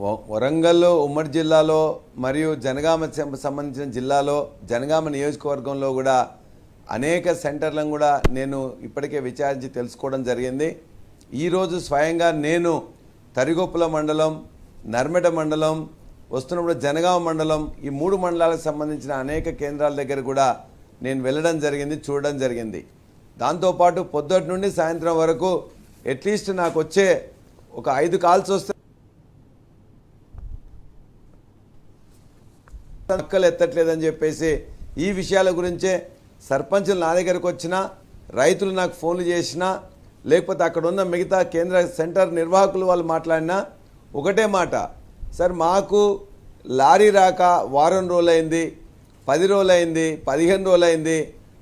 వరంగల్ ఉమ్మడి జిల్లాలో మరియు జనగామ సంబంధించిన జిల్లాలో జనగామ నియోజకవర్గంలో కూడా అనేక సెంటర్లను కూడా నేను ఇప్పటికే విచారించి తెలుసుకోవడం జరిగింది. ఈరోజు స్వయంగా నేను తరిగొప్పుల మండలం, నర్మెట మండలం, వస్తున్నప్పుడు జనగామ మండలం, ఈ 3 మండలాలకు సంబంధించిన అనేక కేంద్రాల దగ్గర కూడా నేను వెళ్ళడం జరిగింది, చూడడం జరిగింది. దాంతోపాటు పొద్దుటి నుండి సాయంత్రం వరకు అట్లీస్ట్ నాకు వచ్చే ఒక 5 కాల్స్ వస్తే అక్కలు ఎత్తట్లేదని చెప్పేసి ఈ విషయాల గురించే సర్పంచులు నా దగ్గరకు వచ్చినా, రైతులు నాకు ఫోన్లు చేసినా, లేకపోతే అక్కడ ఉన్న మిగతా కేంద్ర సెంటర్ నిర్వాహకులు వాళ్ళు మాట్లాడినా ఒకటే మాట, సార్ మాకు లారీ రాక వారం రోజులైంది, 10 రోజులైంది, 15 రోజులైంది,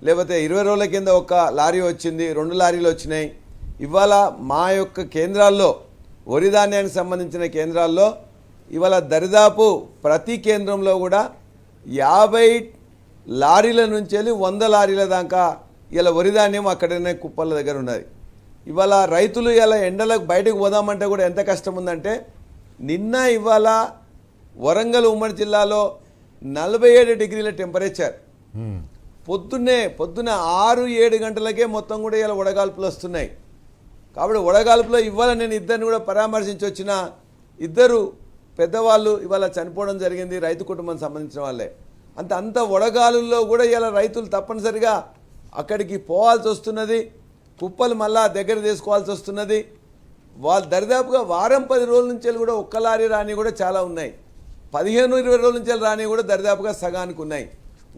లేకపోతే 20 రోజుల కింద ఒక లారీ వచ్చింది, 2 లారీలు వచ్చినాయి. ఇవాళ మా యొక్క కేంద్రాల్లో వరి ధాన్యానికి సంబంధించిన కేంద్రాల్లో ఇవాళ దరిదాపు ప్రతి కేంద్రంలో కూడా 50 లారీల నుంచి 100 లారీల దాకా ఇలా వరి ధాన్యం అక్కడనే కుప్పల దగ్గర ఉన్నది. ఇవాళ రైతులు ఇలా ఎండలకు బయటకు పోదామంటే కూడా ఎంత కష్టం ఉందంటే, నిన్న ఇవాళ వరంగల్ ఉమ్మడి జిల్లాలో 47 డిగ్రీల టెంపరేచర్, పొద్దున్న 6-7 గంటలకే మొత్తం కూడా ఇలా వడగాల్పులు వస్తున్నాయి. కాబట్టి వడగాల్పులో ఇవాళ నేను ఇద్దరిని కూడా పరామర్శించి వచ్చిన 2 పెద్దవాళ్ళు ఇవాళ చనిపోవడం జరిగింది, రైతు కుటుంబానికి సంబంధించిన వాళ్ళే. అంత వడగాలుల్లో కూడా ఇలా రైతులు తప్పనిసరిగా అక్కడికి పోవాల్సి వస్తున్నది, కుప్పలు మళ్ళా దగ్గర తీసుకోవాల్సి వస్తున్నది. వాళ్ళు దరిదాపుగా వారం 10 రోజుల నుంచి కూడా ఒక్క లారీ రాని కూడా చాలా ఉన్నాయి, 15-20 రోజుల నుంచి రాని కూడా దరిదాపుగా సగానికి ఉన్నాయి.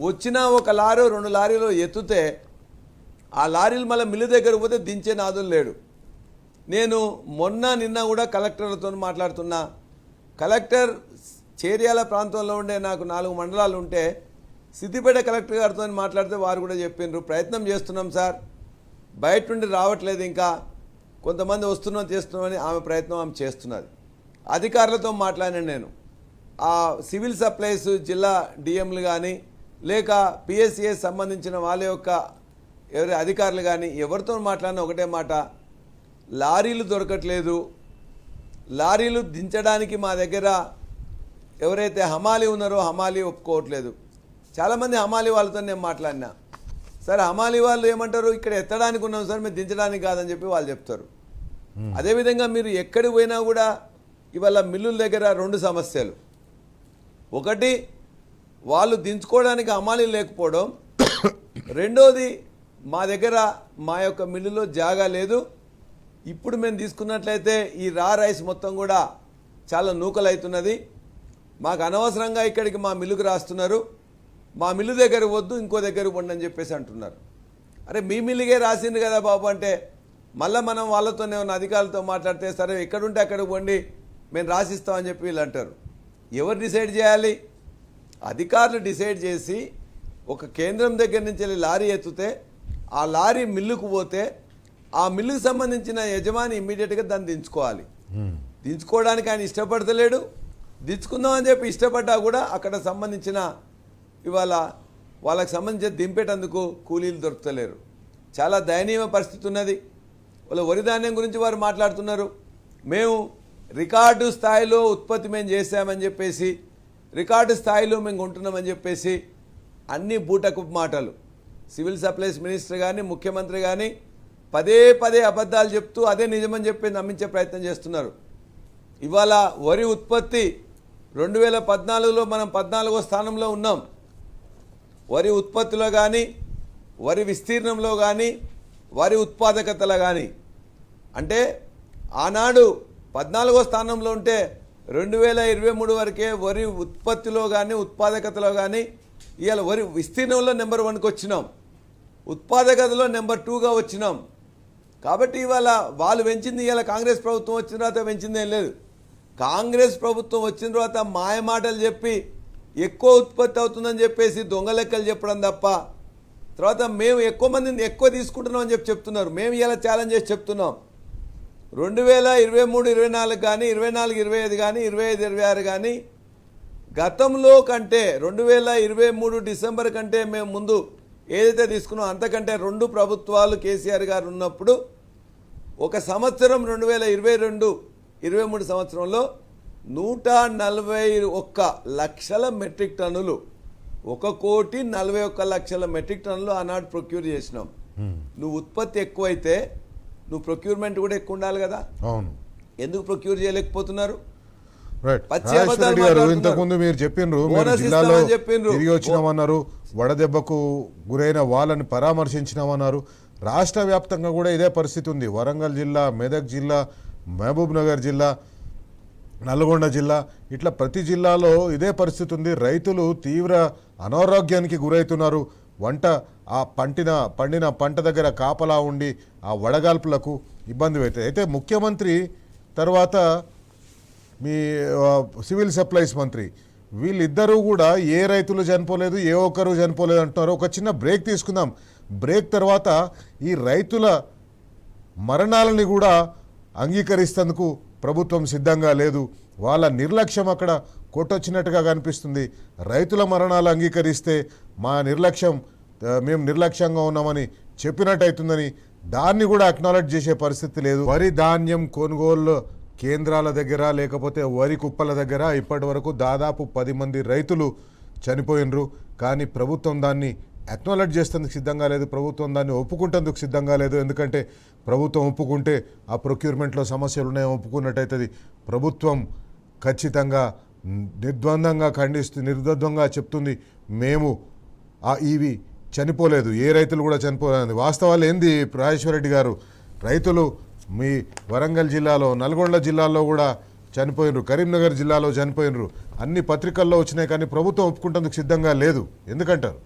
వచ్చినా ఒక లారీ 2 లారీలు ఎత్తుతే ఆ లారీలు మళ్ళీ మిల్లు దగ్గర పోతే దించే నాదులు లేడు. నేను నిన్న కూడా కలెక్టర్లతో మాట్లాడుతున్నా. కలెక్టర్ చేర్యాల ప్రాంతంలో ఉండే నాకు 4 మండలాలు ఉంటే సిద్దిపేట కలెక్టర్ గారితో మాట్లాడితే వారు కూడా చెప్పిండ్రు, ప్రయత్నం చేస్తున్నాం సార్, బయట నుండి రావట్లేదు, ఇంకా కొంతమంది వస్తున్నాం చేస్తున్నామని ఆమె ప్రయత్నం ఆమె చేస్తున్నది. అధికారులతో మాట్లాడినాను నేను. ఆ సివిల్ సప్లైస్ జిల్లా డిఎంలు కానీ లేక పిఎస్సిఎస్ సంబంధించిన వాళ్ళ యొక్క ఎవరి అధికారులు కానీ ఎవరితో మాట్లాడినా ఒకటే మాట, లారీలు దొరకట్లేదు, లారీలు దించడానికి మా దగ్గర ఎవరైతే హమాలి ఉన్నారో హమాలి ఒప్పుకోవట్లేదు. చాలామంది హమాలి వాళ్ళతో నేను మాట్లాడినా, సార్ హమాలి వాళ్ళు ఏమంటారు, ఇక్కడ ఎత్తడానికి ఉన్నాం సార్, మేము దించడానికి కాదని చెప్పి వాళ్ళు చెప్తారు. అదేవిధంగా మీరు ఎక్కడికి పోయినా కూడా ఇవాళ మిల్లుల దగ్గర 2 సమస్యలు, ఒకటి వాళ్ళు దించుకోవడానికి హమాలి లేకపోవడం, రెండోది మా దగ్గర మా యొక్క మిల్లులో జాగా లేదు. ఇప్పుడు మేము తీసుకున్నట్లయితే ఈ రైస్ మొత్తం కూడా చాలా నూకలవుతున్నది, మాకు అనవసరంగా ఇక్కడికి మా మిల్లుకు రాస్తున్నారు, మా మిల్లు దగ్గర వద్దు ఇంకో దగ్గర పోండి అని చెప్పేసి అంటున్నారు. అరే మీ మిల్లుగే రాసింది కదా బాబు అంటే మళ్ళీ మనం వాళ్ళతోనే ఉన్న అధికారులతో మాట్లాడితే సరే ఎక్కడుంటే అక్కడికి పోండి మేము రాసిస్తామని చెప్పి వీళ్ళు అంటారు. ఎవరు డిసైడ్ చేయాలి? అధికారులు డిసైడ్ చేసి ఒక కేంద్రం దగ్గర నుంచి వెళ్ళి లారీ ఎత్తుతే ఆ లారీ మిల్లుకు పోతే ఆ మిల్లుకు సంబంధించిన యజమాని ఇమ్మీడియట్గా దాన్ని దించుకోవాలి. దించుకోవడానికి ఆయన ఇష్టపడతలేడు, దించుకుందామని చెప్పి ఇష్టపడ్డా కూడా అక్కడ సంబంధించిన ఇవాళ వాళ్ళకి సంబంధించిన దింపేటందుకు కూలీలు దొరుకుతలేరు. చాలా దయనీయ పరిస్థితి ఉన్నది. వాళ్ళ వరి ధాన్యం గురించి వారు మాట్లాడుతున్నారు, మేము రికార్డు స్థాయిలో ఉత్పత్తి మేము చేసామని చెప్పేసి, రికార్డు స్థాయిలో మేము కొంటున్నామని చెప్పేసి అన్ని బూటకు మాటలు. సివిల్ సప్లైస్ మినిస్టర్ కానీ ముఖ్యమంత్రి కానీ పదే అబద్ధాలు చెప్తూ అదే నిజమని చెప్పి నమ్మించే ప్రయత్నం చేస్తున్నారు. ఇవాళ వరి ఉత్పత్తి 2014లో మనం 14వ స్థానంలో ఉన్నాం. వరి ఉత్పత్తిలో కానీ, వరి విస్తీర్ణంలో కానీ, వరి ఉత్పాదకతలో కానీ. అంటే ఆనాడు 14వ స్థానంలో ఉంటే 2023 వరకే వరి ఉత్పత్తిలో కానీ ఉత్పాదకతలో కానీ ఇవాళ వరి విస్తీర్ణంలో నెంబర్ 1కి వచ్చినాం, ఉత్పాదకతలో నెంబర్ 2గా వచ్చినాం. కాబట్టి ఇవాళ వాళ్ళు పెంచింది ఇవాళ కాంగ్రెస్ ప్రభుత్వం వచ్చిన తర్వాత పెంచిందేం లేదు. కాంగ్రెస్ ప్రభుత్వం వచ్చిన తర్వాత మాయమాటలు చెప్పి ఎక్కువ ఉత్పత్తి అవుతుందని చెప్పేసి దొంగ లెక్కలు చెప్పడం తప్ప, తర్వాత మేము ఎక్కువ మందిని ఎక్కువ తీసుకుంటున్నాం అని చెప్తున్నారు. మేము ఇలా ఛాలెంజ్ చేసి చెప్తున్నాం, 2023-24 కానీ 24-25 కానీ 25-26 కానీ గతంలో కంటే 2023 డిసెంబర్ కంటే మేము ముందు ఏదైతే తీసుకున్నాం అంతకంటే 2 ప్రభుత్వాలు కేసీఆర్ గారు ఉన్నప్పుడు ఒక సంవత్సరం 2022-23 సంవత్సరంలో 141,00,000 మెట్రిక్ టన్నులు 1,41,00,000 మెట్రిక్ టన్నులు ఆనాడు ప్రొక్యూర్ చేసినాం. నువ్వు ఉత్పత్తి ఎక్కువైతే నువ్వు ప్రొక్యూర్మెంట్ కూడా ఎక్కువ ఉండాలి కదా. అవును, ఎందుకు ప్రొక్యూర్ చేయలేకపోతున్నారు? ఇంతకుముందు మీరు చెప్పిండ్రు జిల్లాలో తిరిగి వచ్చినామన్నారు, వడదెబ్బకు గురైన వాళ్ళని పరామర్శించినామన్నారు. రాష్ట్ర వ్యాప్తంగా కూడా ఇదే పరిస్థితి ఉంది. వరంగల్ జిల్లా, మెదక్ జిల్లా, మహబూబ్ నగర్ జిల్లా, నల్గొండ జిల్లా, ఇట్లా ప్రతి జిల్లాలో ఇదే పరిస్థితి ఉంది. రైతులు తీవ్ర అనారోగ్యానికి గురవుతున్నారు. ఆ పండిన పంట దగ్గర కాపలా ఉండి ఆ వడగాల్పులకు ఇబ్బంది అవుతుంది. అయితే ముఖ్యమంత్రి తర్వాత మీ సివిల్ సప్లైస్ మంత్రి వీళ్ళిద్దరూ కూడా ఏ రైతులు చనిపోలేదు, ఏ ఒక్కరు చనిపోలేదు అంటున్నారు. ఒక చిన్న బ్రేక్ తీసుకుందాం. బ్రేక్ తర్వాత ఈ రైతుల మరణాలని కూడా అంగీకరిస్తేందుకు ప్రభుత్వం సిద్ధంగా లేదు. వాళ్ళ నిర్లక్ష్యం అక్కడ కొట్టొచ్చినట్టుగా కనిపిస్తుంది. రైతుల మరణాలు అంగీకరిస్తే మేము నిర్లక్ష్యంగా ఉన్నామని చెప్పినట్టు అవుతుందని దాన్ని కూడా అక్నాలెడ్జ్ చేసే పరిస్థితి లేదు. వరి ధాన్యం కొనుగోలు కేంద్రాల దగ్గర లేకపోతే వరి కుప్పల దగ్గర ఇప్పటి వరకు దాదాపు 10 మంది రైతులు చనిపోయినరు. కానీ ప్రభుత్వం దాన్ని అక్నాలెడ్జ్ చేసేందుకు సిద్ధంగా లేదు. ప్రభుత్వం దాన్ని ఒప్పుకుంటేందుకు సిద్ధంగా లేదు. ఎందుకంటే ప్రభుత్వం ఒప్పుకుంటే ఆ ప్రొక్యూర్మెంట్లో సమస్యలు ఉన్నాయో ఒప్పుకున్నట్టయితుంది. ప్రభుత్వం ఖచ్చితంగా నిర్ద్వందంగా నిర్ద్వందంగా చెప్తుంది, మేము ఇవి చనిపోలేదు, ఏ రైతులు కూడా చనిపోలేదు. వాస్తవాలు ఏంది రాజేశ్వరరెడ్డి గారు? రైతులు మీ వరంగల్ జిల్లాలో, నల్గొండ జిల్లాలో కూడా చనిపోయినరు, కరీంనగర్ జిల్లాలో చనిపోయినరు. అన్ని పత్రికల్లో వచ్చినాయి, కానీ ప్రభుత్వం ఒప్పుకుంటేందుకు సిద్ధంగా లేదు. ఎందుకంటారు?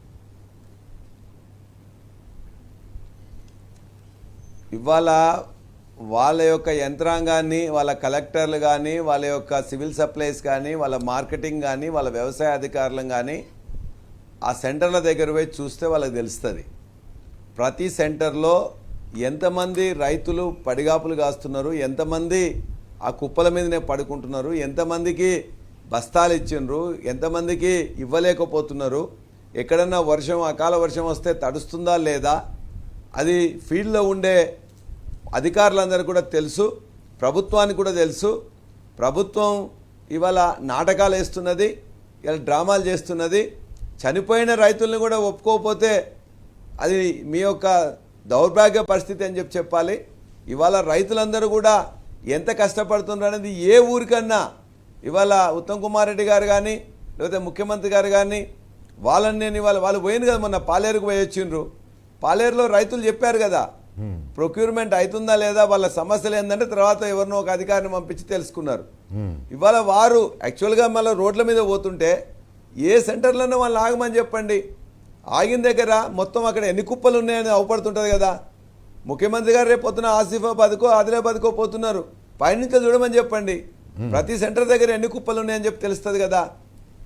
ఇవాళ వాళ్ళ యొక్క యంత్రాంగాన్ని, వాళ్ళ కలెక్టర్లు కానీ, వాళ్ళ యొక్క సివిల్ సప్లైస్ కానీ, వాళ్ళ మార్కెటింగ్ కానీ, వాళ్ళ వ్యవసాయ అధికారులను కానీ ఆ సెంటర్ల దగ్గర పోయి చూస్తే వాళ్ళకి తెలుస్తుంది. ప్రతి సెంటర్లో ఎంతమంది రైతులు పడిగాపులు కాస్తున్నారు, ఎంతమంది ఆ కుప్పల మీదనే పడుకుంటున్నారు, ఎంతమందికి బస్తాలు ఇచ్చిండ్రు, ఎంతమందికి ఇవ్వలేకపోతున్నారు, ఎక్కడన్నా అకాల వర్షం వస్తే తడుస్తుందా లేదా, అది ఫీల్డ్లో ఉండే అధికారులందరూ కూడా తెలుసు, ప్రభుత్వానికి కూడా తెలుసు. ప్రభుత్వం ఇవాళ నాటకాలు వేస్తున్నది, ఇలా డ్రామాలు చేస్తున్నది. చనిపోయిన రైతుల్ని కూడా ఒప్పుకోకపోతే అది మీ యొక్క దౌర్భాగ్య పరిస్థితి అని చెప్పాలి. ఇవాళ రైతులందరూ కూడా ఎంత కష్టపడుతున్నారు అనేది ఏ ఊరికన్నా ఇవాళ ఉత్తమ్ కుమార్ రెడ్డి గారు కానీ లేకపోతే ముఖ్యమంత్రి గారు కానీ వాళ్ళని నేను వాళ్ళు పోయింది కదా, మొన్న పాలేరుకు పోయి వచ్చిండ్రు. పాలేరులో రైతులు చెప్పారు కదా ప్రొక్యూర్మెంట్ అవుతుందా లేదా, వాళ్ళ సమస్యలు ఏంటంటే తర్వాత ఎవరినో ఒక అధికారిని పంపించి తెలుసుకున్నారు. ఇవాళ వారు యాక్చువల్గా మళ్ళీ రోడ్ల మీద పోతుంటే ఏ సెంటర్లోనో వాళ్ళు ఆగమని చెప్పండి. ఆగిన దగ్గర మొత్తం అక్కడ ఎన్ని కుప్పలు ఉన్నాయని అవపడుతుంటుంది కదా. ముఖ్యమంత్రి గారు రేపు పొద్దున ఆసిఫాబాద్కో ఆదిలాబాద్కో పోతున్నారు, పైనుంచి చూడమని చెప్పండి. ప్రతి సెంటర్ దగ్గర ఎన్ని కుప్పలు ఉన్నాయని చెప్పి తెలుస్తుంది కదా.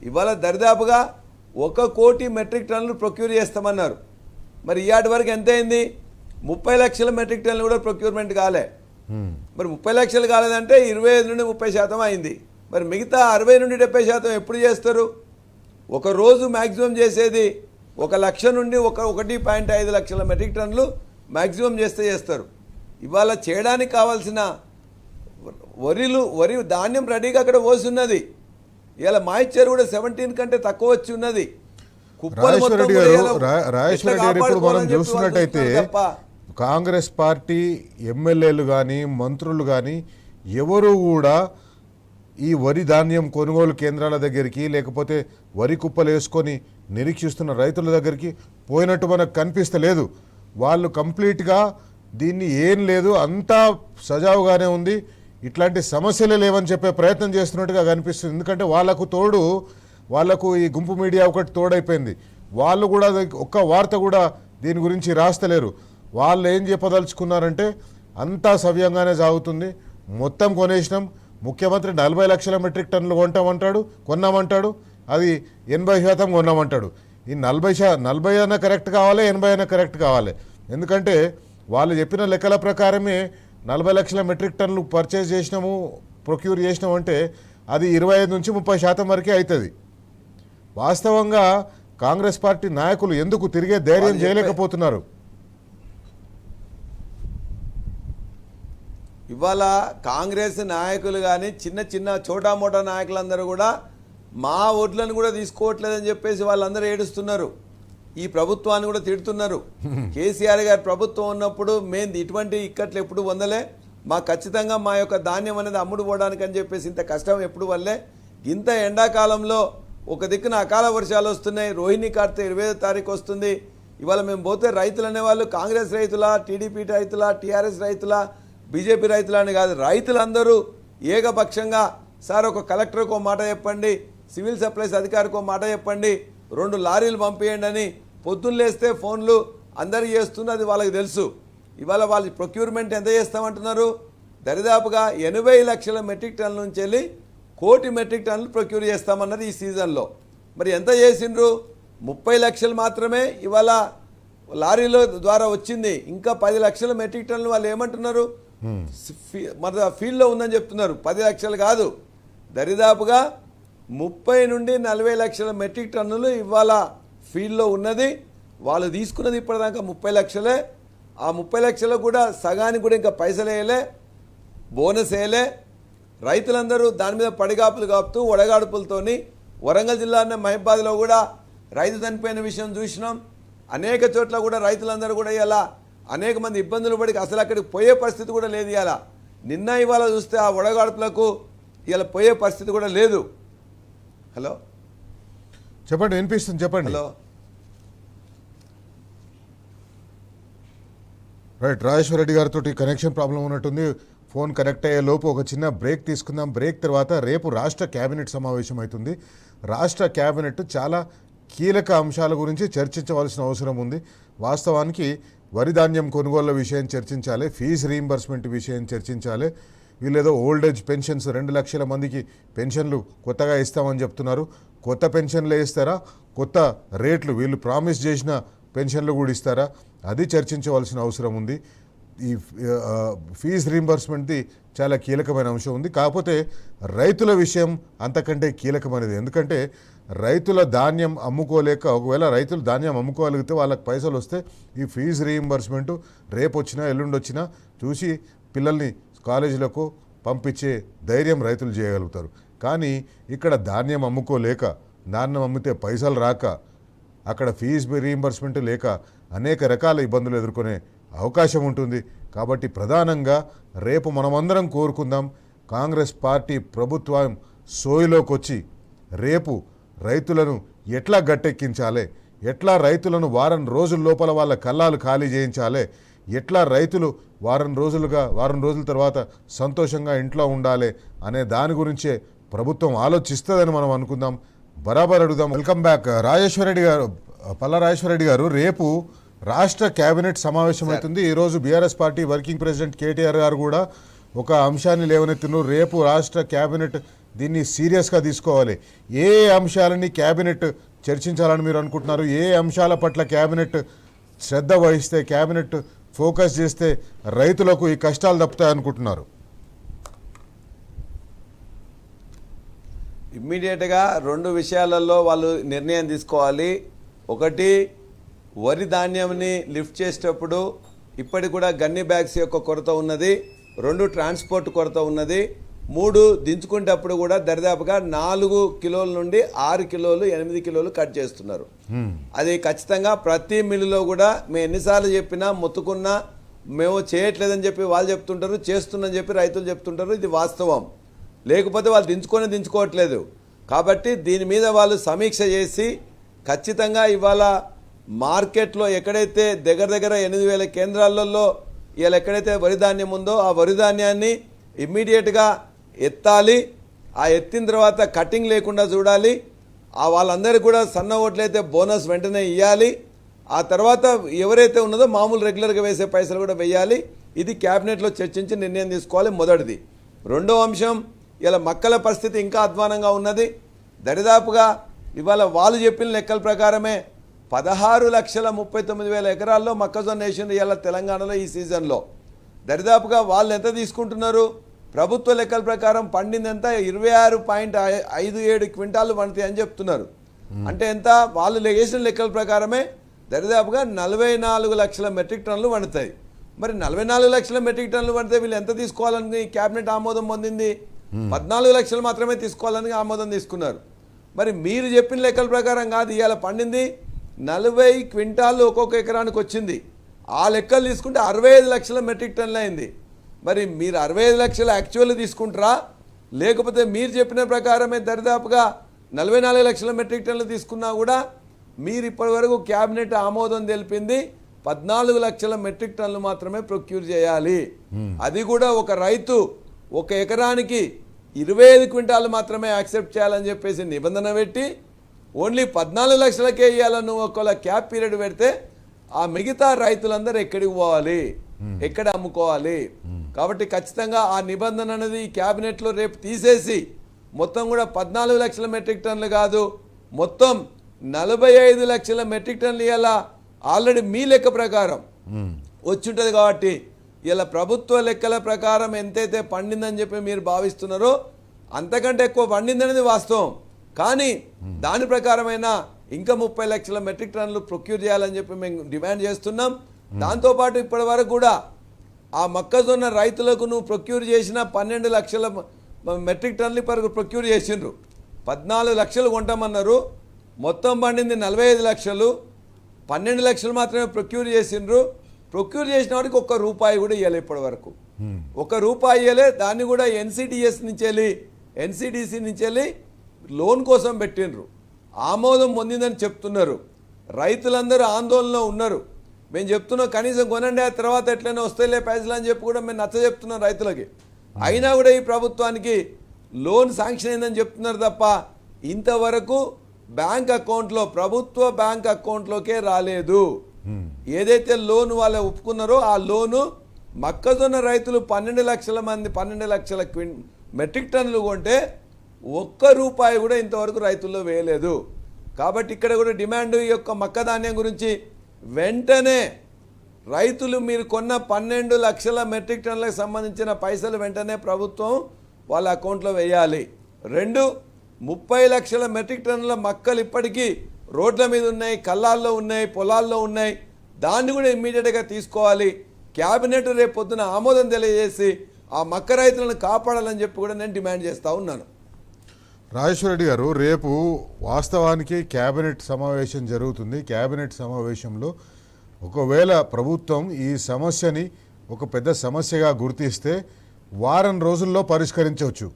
ఇవాళ దరిదాపుగా 1 కోటి మెట్రిక్ టన్నులు ప్రొక్యూర్ చేస్తామన్నారు. మరి ఇవాటి వరకు ఎంత అయింది? 30 లక్షల మెట్రిక్ టన్నులు కూడా ప్రొక్యూర్మెంట్ కాలే. మరి 30 లక్షలు కాలేదంటే 25 నుండి 30% అయింది. మరి మిగతా 60 నుండి 70% ఎప్పుడు చేస్తారు? ఒక రోజు మ్యాక్సిమం చేసేది 1 లక్ష నుండి 1.5 లక్షల మెట్రిక్ టన్నులు మ్యాక్సిమం చేస్తారు. ఇవాళ చేయడానికి కావాల్సిన వరి ధాన్యం రెడీగా అక్కడ పోసి ఉన్నది. ఇలా మాయిశ్చర్ కూడా 17 కంటే తక్కువ వచ్చి ఉన్నది. రాజేశ్వరరెడ్డి గారు ఇప్పుడు మనం చూస్తున్నట్టయితే కాంగ్రెస్ పార్టీ ఎమ్మెల్యేలు కానీ మంత్రులు కానీ ఎవరు కూడా ఈ వరి ధాన్యం కొనుగోలు కేంద్రాల దగ్గరికి లేకపోతే వరి కుప్పలు వేసుకొని నిరీక్షిస్తున్న రైతుల దగ్గరికి పోయినట్టు మనకు కనిపిస్తలేదు. వాళ్ళు కంప్లీట్గా దీన్ని ఏం లేదు, అంతా సజావుగానే ఉంది, ఇట్లాంటి సమస్యలే లేవని చెప్పే ప్రయత్నం చేస్తున్నట్టుగా కనిపిస్తుంది. ఎందుకంటే వాళ్ళకు ఈ గుంపు మీడియా ఒకటి తోడైపోయింది. వాళ్ళు కూడా ఒక్క వార్త కూడా దీని గురించి రాస్తలేరు. వాళ్ళు ఏం చెప్పదలుచుకున్నారంటే అంతా సవ్యంగానే సాగుతుంది, మొత్తం కొనేసినాం, ముఖ్యమంత్రి 40 లక్షల మెట్రిక్ టన్నులు కొన్నామంటాడు, అది 80% కొన్నామంటాడు. ఈ 40 అయినా కరెక్ట్ కావాలి, 80 అయినా కరెక్ట్ కావాలి. ఎందుకంటే వాళ్ళు చెప్పిన లెక్కల ప్రకారమే 40 లక్షల మెట్రిక్ టన్నులు పర్చేజ్ చేసినాము, ప్రొక్యూర్ చేసినాము అంటే అది 25 నుంచి 30% వరకే అవుతుంది. వాస్తవంగా కాంగ్రెస్ పార్టీ నాయకులు ఎందుకు తిరిగే ధైర్యం చేయలేకపోతున్నారు? ఇవాళ కాంగ్రెస్ నాయకులు కానీ చిన్న చిన్న చోటా మోటా నాయకులందరూ కూడా మా ఓట్లను కూడా తీసుకోవట్లేదని చెప్పేసి వాళ్ళందరూ ఏడుస్తున్నారు. ఈ ప్రభుత్వాన్ని కూడా తిడుతున్నారు. కేసీఆర్ గారి ప్రభుత్వం ఉన్నప్పుడు మేము ఇటువంటి ఇక్కట్లు ఎప్పుడు పొందలే, మా ఖచ్చితంగా మా యొక్క ధాన్యం అనేది అమ్ముడు పోవడానికి అని చెప్పేసి ఇంత కష్టం ఎప్పుడు వల్లే. ఇంత ఎండాకాలంలో ఒక దిక్కున అకాల వర్షాలు వస్తున్నాయి, రోహిణి కార్తె 25వ తారీఖు వస్తుంది. ఇవాళ మేము పోతే రైతులు అనేవాళ్ళు కాంగ్రెస్ రైతులా, టీడీపీ రైతులా, టీఆర్ఎస్ రైతులా, బీజేపీ రైతులా అని కాదు, రైతులందరూ ఏకపక్షంగా సార్ ఒక కలెక్టర్కో మాట చెప్పండి, సివిల్ సప్లైస్ అధికారికో మాట చెప్పండి, 2 లారీలు పంపించండి అని పొద్దున్న లేస్తే ఫోన్లు అందరూ చేస్తున్నారు. అది వాళ్ళకి తెలుసు. ఇవాళ వాళ్ళు ప్రొక్యూర్మెంట్ ఎంత చేస్తామంటున్నారు? దరిదాపుగా 80 లక్షల మెట్రిక్ టన్నుల నుంచి వెళ్ళి 1 కోటి మెట్రిక్ టన్నులు ప్రొక్యూర్ చేస్తామన్నారు ఈ సీజన్లో. మరి ఎంత చేసిండ్రు? 30 లక్షలు మాత్రమే ఇవాళ లారీల ద్వారా వచ్చింది. ఇంకా 10 లక్షల మెట్రిక్ టన్నులు వాళ్ళు ఏమంటున్నారు? మన ఫీల్డ్లో ఉందని చెప్తున్నారు. 10 లక్షలు కాదు, దరిదాపుగా 30 నుండి 40 లక్షల మెట్రిక్ టన్నులు ఇవాళ ఫీల్డ్లో ఉన్నది. వాళ్ళు తీసుకున్నది ఇప్పటిదాకా 30 లక్షలే. ఆ 30 లక్షలు కూడా సగానికి కూడా ఇంకా పైసలు వేయలే, బోనస్ వేయలే. రైతులందరూ దాని మీద పడిగాపులు కాపుతూ వడగాడుపులతోని వరంగల్ జిల్లా మహిబాద్లో కూడా రైతు చనిపోయిన విషయం చూసినాం. అనేక చోట్ల కూడా రైతులందరూ కూడా ఇలా అనేక మంది ఇబ్బందులు పడి అసలు అక్కడికి పోయే పరిస్థితి కూడా లేదు. ఇలా నిన్న ఇవాళ చూస్తే ఆ వడగాడుపులకు ఇలా పోయే పరిస్థితి కూడా లేదు. హలో చెప్పండి, వినిపిస్తుంది, చెప్పండి. హలో రైట్, రాజేశ్వర రెడ్డి గారితో కనెక్షన్ ప్రాబ్లం ఉన్నట్టుంది. ఫోన్ కనెక్ట్ అయ్యే లోపు ఒక చిన్న బ్రేక్ తీసుకుందాం. బ్రేక్ తర్వాత రేపు రాష్ట్ర కేబినెట్ సమావేశం అవుతుంది. రాష్ట్ర కేబినెట్ చాలా కీలక అంశాల గురించి చర్చించవలసిన అవసరం ఉంది. వాస్తవానికి వరి ధాన్యం కొనుగోళ్ల విషయం చర్చించాలి, ఫీజు రీయింబర్స్మెంట్ విషయం చర్చించాలి. వీళ్ళేదో ఓల్డ్ ఏజ్ పెన్షన్స్ 2 లక్షల మందికి పెన్షన్లు కొత్తగా ఇస్తామని చెప్తున్నారు. కొత్త పెన్షన్లే ఇస్తారా, కొత్త రేట్లు వీళ్ళు ప్రామిస్ చేసిన పెన్షన్లు కూడా ఇస్తారా, అది చర్చించవలసిన అవసరం ఉంది. ఈ ఫీజు రీయింబర్స్మెంట్ది చాలా కీలకమైన అంశం ఉంది. కాకపోతే రైతుల విషయం అంతకంటే కీలకమైనది. ఎందుకంటే రైతుల ధాన్యం అమ్ముకోలేక, ఒకవేళ రైతులు ధాన్యం అమ్ముకోగలిగితే వాళ్ళకి పైసలు వస్తే ఈ ఫీజు రీయింబర్స్మెంటు రేపు వచ్చినా ఎల్లుండి వచ్చినా చూసి పిల్లల్ని కాలేజీలకు పంపించే ధైర్యం రైతులు చేయగలుగుతారు. కానీ ఇక్కడ ధాన్యం అమ్ముకోలేక, ధాన్యం అమ్మితే పైసలు రాక, అక్కడ ఫీజు రీయింబర్స్మెంట్ లేక అనేక రకాల ఇబ్బందులు ఎదుర్కొనే అవకాశం ఉంటుంది. కాబట్టి ప్రధానంగా రేపు మనమందరం కోరుకుందాం, కాంగ్రెస్ పార్టీ ప్రభుత్వం సోయిలోకి వచ్చి రేపు రైతులను ఎట్లా గట్టెక్కించాలి, ఎట్లా రైతులను వారం రోజుల లోపల వాళ్ళ కళ్ళాలు ఖాళీ చేయించాలి, ఎట్లా రైతులు వారం రోజుల తర్వాత సంతోషంగా ఇంట్లో ఉండాలి అనే దాని గురించే ప్రభుత్వం ఆలోచిస్తుందని మనం అనుకుందాం. బరాబర్ అడుగుదాం. Welcome back. రాజేశ్వరరెడ్డి గారు, పల్లా రాజేశ్వరరెడ్డి గారు, రేపు రాష్ట్ర కేబినెట్ సమావేశం అవుతుంది. ఈరోజు BRS party working president KTR గారు కూడా ఒక అంశాన్ని లేవనెత్తున్నారు. రేపు రాష్ట్ర కేబినెట్ దీన్ని సీరియస్గా తీసుకోవాలి. ఏ అంశాలని కేబినెట్ చర్చించాలని మీరు అనుకుంటున్నారు? ఏ అంశాల పట్ల కేబినెట్ శ్రద్ధ వహిస్తే, కేబినెట్ ఫోకస్ చేస్తే రైతులకు ఈ కష్టాలు తప్పుతాయనుకుంటున్నారు? ఇమ్మీడియట్గా 2 విషయాలలో వాళ్ళు నిర్ణయం తీసుకోవాలి. ఒకటి, వరి ధాన్యంని లిఫ్ట్ చేసేటప్పుడు ఇప్పటికి కూడా గన్ని బ్యాగ్స్ యొక్క కొరత ఉన్నది. 2, ట్రాన్స్పోర్ట్ కొరత ఉన్నది. 3, దించుకునేటప్పుడు కూడా దరిదాపుగా 4 కిలోల నుండి 6 కిలోలు 8 కిలోలు కట్ చేస్తున్నారు. అది ఖచ్చితంగా ప్రతి మిల్లులో కూడా మేము ఎన్నిసార్లు చెప్పినా మొత్తుకున్నా మేము చేయట్లేదని చెప్పి వాళ్ళు చెప్తుంటారు, చేస్తుందని చెప్పి రైతులు చెప్తుంటారు. ఇది వాస్తవం. లేకపోతే వాళ్ళు దించుకోవట్లేదు. కాబట్టి దీని మీద వాళ్ళు సమీక్ష చేసి ఖచ్చితంగా ఇవాళ మార్కెట్లో ఎక్కడైతే దగ్గర 8,000 కేంద్రాలలో ఇవాళ ఎక్కడైతే వరి ధాన్యం ఉందో ఆ వరి ధాన్యాన్ని ఇమ్మీడియట్గా ఎత్తాలి. ఆ ఎత్తిన తర్వాత కటింగ్ లేకుండా చూడాలి. ఆ వాళ్ళందరికీ కూడా సన్న ఓట్లయితే బోనస్ వెంటనే ఇవ్వాలి. ఆ తర్వాత ఎవరైతే ఉన్నదో మామూలు రెగ్యులర్గా వేసే పైసలు కూడా వేయాలి. ఇది క్యాబినెట్లో చర్చించి నిర్ణయం తీసుకోవాలి. మొదటిది. 2వ అంశం, ఇలా మక్కల పరిస్థితి ఇంకా అధ్వానంగా ఉన్నది. దరిదాపుగా ఇవాళ వాళ్ళు చెప్పిన లెక్కల ప్రకారమే 16,39,000 ఎకరాల్లో మొక్కజొన్న వేసిండ్రు ఇవాళ తెలంగాణలో ఈ సీజన్లో. దరిదాపుగా వాళ్ళు ఎంత తీసుకుంటున్నారు? ప్రభుత్వ లెక్కల ప్రకారం పండిందంతా 26.57 క్వింటాలు పండుతాయి అని చెప్తున్నారు. అంటే ఎంత? వాళ్ళు వేసిన లెక్కల ప్రకారమే దరిదాపుగా 44 లక్షల మెట్రిక్ టన్నులు పండుతాయి. మరి 44 లక్షల మెట్రిక్ టన్నులు పడితే వీళ్ళు ఎంత తీసుకోవాలని క్యాబినెట్ ఆమోదం పొందింది? 14 లక్షలు మాత్రమే తీసుకోవాలని ఆమోదం తీసుకున్నారు. మరి మీరు చెప్పిన లెక్కల ప్రకారం కాదు, ఇవాళ పండింది 40 క్వింటాళ్ళు ఒక్కొక్క ఎకరానికి వచ్చింది. ఆ లెక్కలు తీసుకుంటే 65 లక్షల మెట్రిక్ టన్నులు అయింది. మరి మీరు 65 లక్షల యాక్చువల్ తీసుకుంటారా, లేకపోతే మీరు చెప్పిన ప్రకారమే దరిదాపుగా 44 లక్షల మెట్రిక్ టన్నులు తీసుకున్నా కూడా మీరు ఇప్పటివరకు క్యాబినెట్ ఆమోదం తెలిపింది 14 లక్షల మెట్రిక్ టన్నులు మాత్రమే ప్రొక్యూర్ చేయాలి. అది కూడా ఒక రైతు ఒక ఎకరానికి 25 క్వింటాలు మాత్రమే యాక్సెప్ట్ చేయాలని చెప్పేసి నిబంధన పెట్టి ఓన్లీ 14 లక్షలకే ఇవ్వాలని నువ్వు ఒకవేళ క్యాప్ పీరియడ్ పెడితే ఆ మిగతా రైతులందరూ ఎక్కడికి పోవాలి, ఎక్కడ అమ్ముకోవాలి? కాబట్టి ఖచ్చితంగా ఆ నిబంధన అనేది ఈ క్యాబినెట్లో రేపు తీసేసి మొత్తం కూడా 14 లక్షల మెట్రిక్ టన్నులు కాదు, మొత్తం 45 లక్షల మెట్రిక్ టన్నులు ఇవ్వాలా. ఆల్రెడీ మీ లెక్క ప్రకారం వచ్చి ఉంటుంది కాబట్టి ఇలా ప్రభుత్వ లెక్కల ప్రకారం ఎంతైతే పండిందని చెప్పి మీరు భావిస్తున్నారో అంతకంటే ఎక్కువ పండిందనేది వాస్తవం. కానీ దాని ప్రకారమైన ఇంకా 30 లక్షల మెట్రిక్ టన్నులు ప్రొక్యూర్ చేయాలని చెప్పి మేము డిమాండ్ చేస్తున్నాం. దాంతోపాటు ఇప్పటి వరకు కూడా ఆ మొక్కజొన్న రైతులకు నువ్వు ప్రొక్యూర్ చేసిన 12 లక్షల మెట్రిక్ టన్నులు ప్రొక్యూర్ చేసిండ్రు. 14 లక్షలు కొంటామన్నారు, మొత్తం పండింది 45 లక్షలు, 12 లక్షలు మాత్రమే ప్రొక్యూర్ చేసిండ్రు. ప్రొక్యూర్ చేసిన వాడికి ఒక్క రూపాయి కూడా ఇవ్వలే ఇప్పటి వరకు, ఒక్క రూపాయి ఇవ్వలే. దాన్ని కూడా ఎన్సిడిఎస్ నుంచి వెళ్ళి ఎన్సిడిసి నుంచి వెళ్ళి లోన్ కోసం పెట్టిండ్రు. ఆమోదం పొందిందని చెప్తున్నారు. రైతులందరూ ఆందోళనలో ఉన్నారు. మేము చెప్తున్నాం కనీసం కొనండి, ఆ తర్వాత ఎట్లయినా వస్తేలే పైసలు అని చెప్పి కూడా మేము నచ్చ చెప్తున్నాం రైతులకి. అయినా కూడా ఈ ప్రభుత్వానికి లోన్ శాంక్షన్ అయిందని చెప్తున్నారు తప్ప ఇంతవరకు బ్యాంక్ అకౌంట్లో ప్రభుత్వ బ్యాంక్ అకౌంట్లోకే రాలేదు. ఏదైతే లోన్ వాళ్ళు ఒప్పుకున్నారో ఆ లోను మొక్కజొన్న రైతులు 12 లక్షల మంది 12 లక్షల మెట్రిక్ టన్నులు కొంటే ఒక్క రూపాయి కూడా ఇంతవరకు రైతుల్లో వేయలేదు. కాబట్టి ఇక్కడ కూడా డిమాండ్ ఈ యొక్క మొక్కధాన్యం గురించి వెంటనే రైతులు మీరు కొన్న 12 లక్షల మెట్రిక్ టన్నులకు సంబంధించిన పైసలు వెంటనే ప్రభుత్వం వాళ్ళ అకౌంట్లో వేయాలి. 2, 30 లక్షల మెట్రిక్ టన్నుల మొక్కలు ఇప్పటికీ రోడ్ల మీద ఉన్నాయి, కళ్ళాల్లో ఉన్నాయి, పొలాల్లో ఉన్నాయి. దాన్ని కూడా ఇమ్మీడియట్గా తీసుకోవాలి. క్యాబినెట్ రేపు పొద్దున ఆమోదం తెలియజేసి ఆ మొక్క రైతులను కాపాడాలని చెప్పి కూడా నేను డిమాండ్ చేస్తూ ఉన్నాను. రాజేశ్వర రెడ్డి గారు, రేపు వాస్తవానికి క్యాబినెట్ సమావేశం జరుగుతుంది. క్యాబినెట్ సమావేశంలో ఒకవేళ ప్రభుత్వం ఈ సమస్యని ఒక పెద్ద సమస్యగా గుర్తిస్తే వారం రోజుల్లో పరిష్కరించవచ్చు.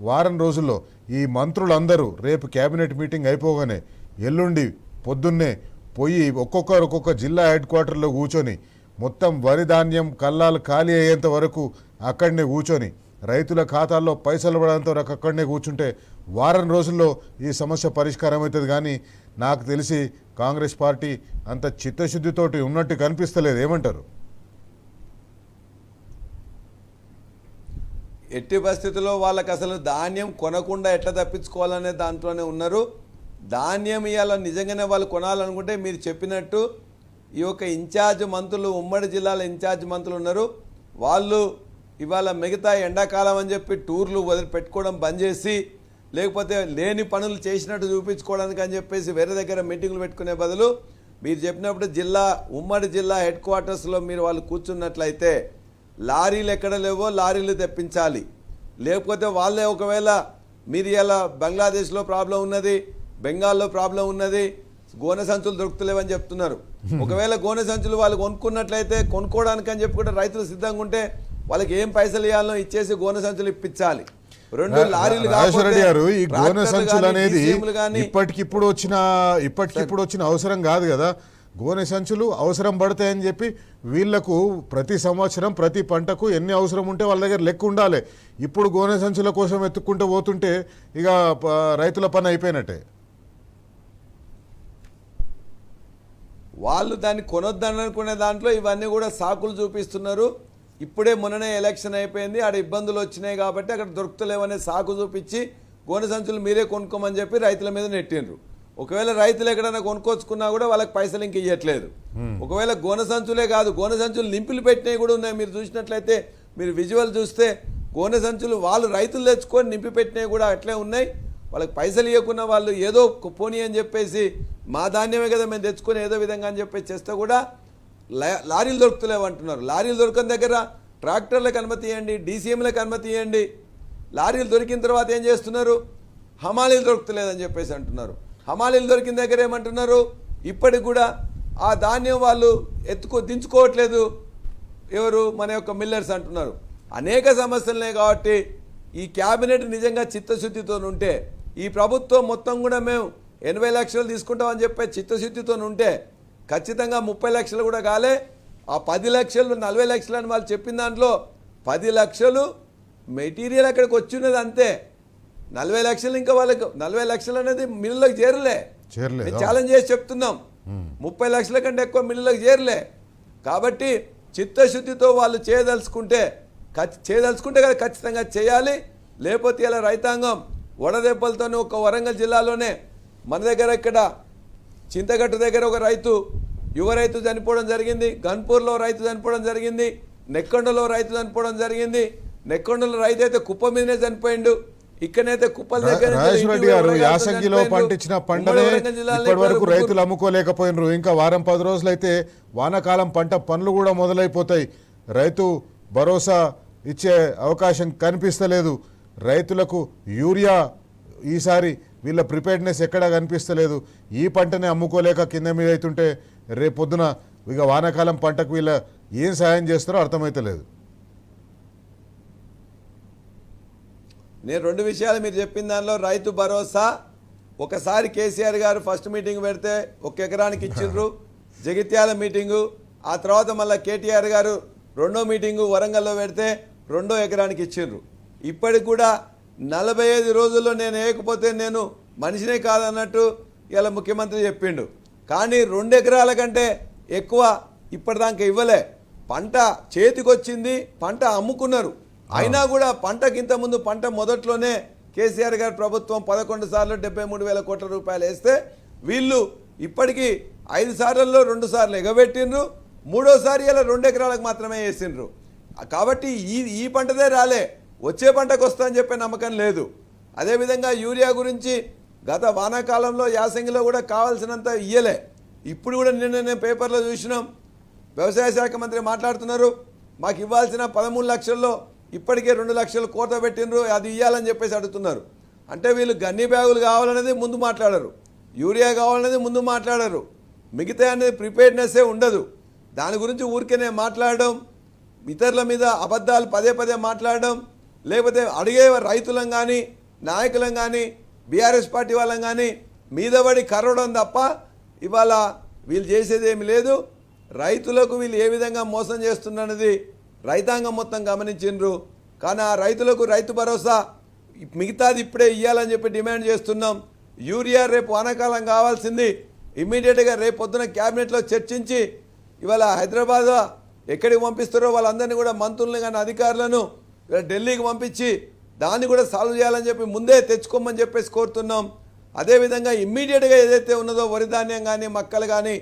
వారం రోజుల్లో ఈ మంత్రులందరూ రేపు క్యాబినెట్ మీటింగ్ అయిపోగానే ఎల్లుండి పొద్దున్నే పోయి ఒక్కొక్క జిల్లా హెడ్ క్వార్టర్లో కూర్చొని మొత్తం వరి ధాన్యం కల్లాలు ఖాళీ అయ్యేంత వరకు అక్కడనే కూర్చొని రైతుల ఖాతాల్లో పైసలు పడేంత వరకు అక్కడనే కూర్చుంటే వారం రోజుల్లో ఈ సమస్య పరిష్కారం అవుతుంది. కానీ నాకు తెలిసి కాంగ్రెస్ పార్టీ అంత చిత్తశుద్ధితోటి ఉన్నట్టు కనిపిస్తలేదు. ఏమంటారు? ఎట్టి పరిస్థితుల్లో వాళ్ళకి అసలు ధాన్యం కొనకుండా ఎట్లా తప్పించుకోవాలనే దాంట్లోనే ఉన్నారు. ధాన్యం ఇవాళ నిజంగానే వాళ్ళు కొనాలనుకుంటే మీరు చెప్పినట్టు ఈ యొక్క ఇన్ఛార్జ్ మంత్రులు, ఉమ్మడి జిల్లాల ఇన్ఛార్జ్ మంత్రులు ఉన్నారు. వాళ్ళు ఇవాళ మిగతా ఎండాకాలం అని చెప్పి టూర్లు పెట్టుకోవడం బంద్ చేసి, లేకపోతే లేని పనులు చేసినట్టు చూపించుకోవడానికి అని చెప్పేసి వేరే దగ్గర మీటింగ్లు పెట్టుకునే బదులు మీరు చెప్పినప్పుడు ఉమ్మడి జిల్లా హెడ్ క్వార్టర్స్లో మీరు వాళ్ళు కూర్చున్నట్లయితే లారీలు ఎక్కడ లేవో లారీలు తెప్పించాలి. లేకపోతే వాళ్ళే ఒకవేళ మీరు ఇలా బంగ్లాదేశ్లో ప్రాబ్లం ఉన్నది, బెంగాల్లో ప్రాబ్లం ఉన్నది, గోనె సంచులు దొరుకుతలేవని చెప్తున్నారు. ఒకవేళ గోనె సంచులు వాళ్ళు కొనుక్కున్నట్లయితే కొనుక్కోవడానికి అని చెప్పి కూడా రైతులు సిద్ధంగా ఉంటే వాళ్ళకి ఏం పైసలు ఇవ్వాలో ఇచ్చేసి గోనె సంచులు ఇప్పించాలి. 2 లారీలు రాజేశ్వరరెడ్డి గారు, ఈ గోనె సంచులు అనేది ఇప్పటికిప్పుడు వచ్చిన అవసరం కాదు కదా. గోనె సంచులు అవసరం పడతాయని చెప్పి వీళ్లకు ప్రతి సంవత్సరం ప్రతి పంటకు ఎన్ని అవసరం ఉంటే వాళ్ళ దగ్గర లెక్క ఉండాలి. ఇప్పుడు గోనె సంచుల కోసం ఎత్తుక్కుంటూ పోతుంటే ఇక రైతుల పని అయిపోయినట్టే. వాళ్ళు దాన్ని కొనొద్దని అనుకునే దాంట్లో ఇవన్నీ కూడా సాకులు చూపిస్తున్నారు. ఇప్పుడే మొన్ననే ఎలక్షన్ అయిపోయింది, ఆడ ఇబ్బందులు వచ్చినాయి కాబట్టి అక్కడ దొరుకుతలేవనే సాకు చూపించి గోనె సంచులు మీరే కొనుక్కోమని చెప్పి రైతుల మీద నెట్టిండ్రు. ఒకవేళ రైతులు ఎక్కడైనా కొనుక్కొచ్చుకున్నా కూడా వాళ్ళకి పైసలు ఇంక ఇవ్వట్లేదు. ఒకవేళ గోనె సంచులే కాదు, గోనె సంచులు నింపులు పెట్టినవి కూడా ఉన్నాయి. మీరు చూసినట్లయితే మీరు విజువల్ చూస్తే గోనె సంచులు వాళ్ళు రైతులు తెచ్చుకొని నింపి పెట్టినవి కూడా అట్లే ఉన్నాయి. వాళ్ళకి పైసలు ఇవ్వకుండా వాళ్ళు ఏదో పోనీ అని చెప్పేసి మా ధాన్యమే కదా మేము తెచ్చుకొని ఏదో విధంగా అని చెప్పేసి చేస్తే కూడా లారీలు దొరుకుతలేవు అంటున్నారు. లారీలు దొరకని దగ్గర ట్రాక్టర్లకు అనుమతి ఇవ్వండి, డీసీఎంలకు అనుమతి ఇవ్వండి. లారీలు దొరికిన తర్వాత ఏం చేస్తున్నారు? హమాలీలు దొరుకుతలేదని చెప్పేసి అంటున్నారు. హమాలీలు దొరికిన దగ్గర ఏమంటున్నారు? ఇప్పటికి కూడా ఆ ధాన్యం వాళ్ళు దించుకోవట్లేదు. ఎవరు? మన యొక్క మిల్లర్స్ అంటున్నారు. అనేక సమస్యలున్నాయి. కాబట్టి ఈ క్యాబినెట్ నిజంగా చిత్తశుద్ధితో ఉంటే, ఈ ప్రభుత్వం మొత్తం కూడా మేము 80 లక్షలు తీసుకుంటామని చెప్పే చిత్తశుద్ధితో ఉంటే ఖచ్చితంగా 30 లక్షలు కూడా కాలే. ఆ 10 లక్షలు 40 లక్షలు అని వాళ్ళు చెప్పిన దాంట్లో 10 లక్షలు మెటీరియల్ అక్కడికి వచ్చినది అంతే. 40 లక్షలు ఇంకా వాళ్ళకి 40 లక్షలు అనేది మిల్లులకు చేరలే. ఛాలెంజ్ చేసి చెప్తున్నాం, 30 లక్షల కంటే ఎక్కువ మిల్లులకు చేరలే. కాబట్టి చిత్తశుద్ధితో వాళ్ళు చేయదలుచుకుంటే కదా ఖచ్చితంగా చేయాలి. లేకపోతే ఇలా రైతాంగం వడదెబ్బలతోనే ఒక వరంగల్ జిల్లాలోనే మన దగ్గర ఇక్కడ చింతగట్టు దగ్గర ఒక రైతు, యువ రైతు చనిపోవడం జరిగింది. గన్పూర్లో రైతు చనిపోవడం జరిగింది. నెక్కొండలో రైతు చనిపోవడం జరిగింది. నెక్కొండలో రైతు అయితే కుప్ప మీదనే చనిపోయిండు. ఇక్కడైతే కుప్పల దగ్గర రెడ్డి గారు యాసంగిలో పండించిన పంటనే ఇప్పటి వరకు రైతులు అమ్ముకోలేకపోయినరు. ఇంకా వారం 10 రోజులైతే వానాకాలం పంట పనులు కూడా మొదలైపోతాయి. రైతు భరోసా ఇచ్చే అవకాశం కనిపిస్తలేదు. రైతులకు యూరియా ఈసారి వీళ్ళ ప్రిపేర్డ్నెస్ ఎక్కడా కనిపిస్తలేదు. ఈ పంటనే అమ్ముకోలేక కింద మీద అవుతుంటే రేపొద్దున ఇక వానాకాలం పంటకు వీళ్ళ ఏం సాయం చేస్తారో అర్థమైతలేదు. నేను 2 విషయాలు మీరు చెప్పిన దానిలో రైతు భరోసా ఒకసారి కేసీఆర్ గారు ఫస్ట్ మీటింగ్ పెడితే 1 ఎకరానికి ఇచ్చిండ్రు జగిత్యాల మీటింగు. ఆ తర్వాత మళ్ళీ కేటీఆర్ గారు 2వ మీటింగు వరంగల్లో పెడితే 2వ ఎకరానికి ఇచ్చిండ్రు. ఇప్పటికి కూడా 45 రోజుల్లో నేను వేయకపోతే నేను మనిషినే కాదన్నట్టు ఇలా ముఖ్యమంత్రి చెప్పిండు. కానీ 2 ఎకరాల కంటే ఎక్కువ ఇప్పటిదాకా ఇవ్వలే. పంట చేతికొచ్చింది, పంట అమ్ముకున్నారు. అయినా కూడా పంటకింత ముందు పంట మొదట్లోనే కేసీఆర్ గారి ప్రభుత్వం 11 సార్లు 73,000 కోట్ల రూపాయలు వేస్తే వీళ్ళు ఇప్పటికీ 5 సార్లలో 2 సార్లు ఎగబెట్టిండ్రు. 3వసారి ఇలా 2 ఎకరాలకు మాత్రమే వేసిండ్రు. కాబట్టి ఈ పంటదే రాలే, వచ్చే పంటకు వస్తుందని చెప్పే నమ్మకం లేదు. అదేవిధంగా యూరియా గురించి గత వానాకాలంలో యాసంగిలో కూడా కావాల్సినంత ఇయ్యలే. ఇప్పుడు కూడా నిన్న పేపర్లో చూసినాం, వ్యవసాయ శాఖ మంత్రి మాట్లాడుతున్నారు, మాకు ఇవ్వాల్సిన 13 లక్షల్లో ఇప్పటికే 2 లక్షలు కోత పెట్టినరు, అది ఇవ్వాలని చెప్పేసి అడుగుతున్నారు. అంటే వీళ్ళు గన్ని బ్యాగులు కావాలనేది ముందు మాట్లాడరు, యూరియా కావాలనేది ముందు మాట్లాడరు, మిగతా అనేది ప్రిపేర్డ్నెస్సే ఉండదు. దాని గురించి ఊరికేనే మాట్లాడడం, ఇతరుల మీద అబద్ధాలు పదే పదే మాట్లాడడం, లేకపోతే అడిగే రైతులం కానీ నాయకులం కానీ బీఆర్ఎస్ పార్టీ వాళ్ళం కానీ మీద పడి కరవడం తప్ప ఇవాళ వీళ్ళు చేసేది ఏమి లేదు. రైతులకు వీళ్ళు ఏ విధంగా మోసం చేస్తున్నది రైతాంగం మొత్తం గమనించిండ్రు. కానీ ఆ రైతులకు రైతు భరోసా మిగతాది ఇప్పుడే ఇవ్వాలని చెప్పి డిమాండ్ చేస్తున్నాం. యూరియా రేపు వానాకాలం కావాల్సింది ఇమ్మీడియట్గా రేపు పొద్దున క్యాబినెట్లో చర్చించి ఇవాళ హైదరాబాద్ ఎక్కడికి పంపిస్తారో వాళ్ళందరినీ కూడా మంత్రులను కానీ అధికారులను ఢిల్లీకి పంపించి దాన్ని కూడా సాల్వ్ చేయాలని చెప్పి ముందే తెచ్చుకోమని చెప్పేసి కోరుతున్నాం. అదేవిధంగా ఇమ్మీడియట్గా ఏదైతే ఉన్నదో వరి ధాన్యం కానీ మక్కలు కానీ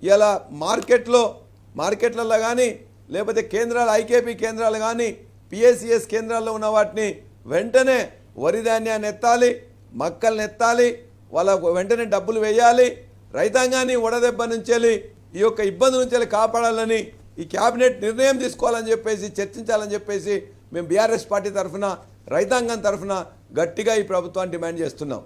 ఇలా మార్కెట్లలో కానీ లేకపోతే కేంద్రాలు ఐకేపీ కేంద్రాలు కానీ పిఎస్సిఎస్ కేంద్రాల్లో ఉన్న వాటిని వెంటనే వరి ధాన్యాన్ని ఎత్తాలి, మక్కల్ని ఎత్తాలి, వాళ్ళ వెంటనే డబ్బులు వేయాలి. రైతాంగాన్ని వడదెబ్బ నుంచి ఈ యొక్క ఇబ్బంది నుంచి కాపాడాలని ఈ క్యాబినెట్ నిర్ణయం తీసుకోవాలని చెప్పేసి చర్చించాలని చెప్పేసి మేము బీఆర్ఎస్ పార్టీ తరఫున రైతాంగం తరఫున గట్టిగా ఈ ప్రభుత్వాన్ని డిమాండ్ చేస్తున్నాం.